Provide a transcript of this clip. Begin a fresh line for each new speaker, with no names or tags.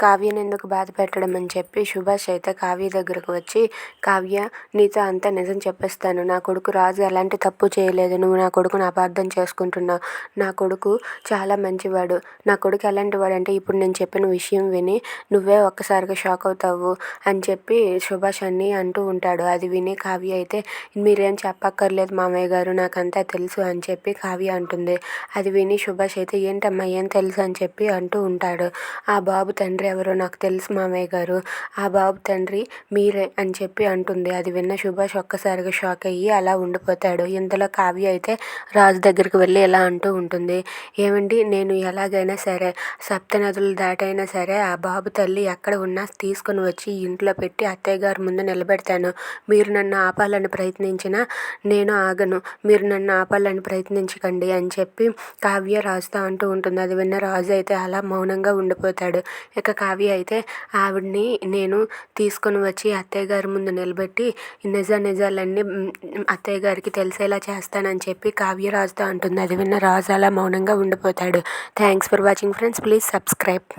కావ్యని ఎందుకు బాధ పెట్టడం అని చెప్పి సుభాష్ అయితే కావ్య దగ్గరకు వచ్చి, కావ్య నీతో అంతా నిజం చెప్పేస్తాను, నా కొడుకు రాజు ఎలాంటి తప్పు చేయలేదు, నువ్వు నా కొడుకుని అపార్థం చేసుకుంటున్నావు, నా కొడుకు చాలా మంచివాడు, నా కొడుకు ఎలాంటి వాడంటే ఇప్పుడు నేను చెప్పిన విషయం విని నువ్వే ఒక్కసారిగా షాక్ అవుతావు అని చెప్పి సుభాష్ అన్నీ అంటూ ఉంటాడు. అది విని కావ్య అయితే మీరేం చెప్పక్కర్లేదు మామయ్య గారు, నాకంతా తెలుసు అని చెప్పి కావ్య అంటుంది. అది విని సుభాష్ అయితే ఏంటమ్మా ఏం తెలుసు అని చెప్పి అంటూ ఉంటాడు. ఆ బాబు తండ్రి ఎవరో నాకు తెలుసు మామయ్య గారు, ఆ బాబు తండ్రి మీరే అని చెప్పి అంటుంది. అది విన్న సుభాష్ ఒక్కసారిగా షాక్ అయ్యి అలా ఉండిపోతాడు. ఇంతలో కావ్య అయితే రాజు దగ్గరికి వెళ్ళి ఇలా అంటూ ఉంటుంది, ఏమండి నేను ఎలాగైనా సరే సప్తనదులు దాటైనా సరే ఆ బాబు తల్లి ఎక్కడ ఉన్నా తీసుకుని వచ్చి ఇంట్లో పెట్టి అత్తయ్య గారి ముందు నిలబెడతాను, మీరు నన్ను ఆపాలని ప్రయత్నించినా నేను ఆగను, మీరు నన్ను ఆపాలని ప్రయత్నించకండి అని చెప్పి కావ్య రాజుతో అంటూ ఉంటుంది. అది విన్న రాజు అయితే అలా మౌనంగా ఉండిపోతాడు. ఇక కావ్య అయితే ఆవిడ్ని నేను తీసుకొని వచ్చి అత్తయ్య గారి ముందు నిలబెట్టి నిజాలన్నీ అత్తయ్య గారికి తెలిసేలా చేస్తానని చెప్పి కావ్య రాజుతో అంటుంది. అది విన్న రాజు అలా మౌనంగా ఉండిపోతాడు. Thanks for watching friends, please subscribe.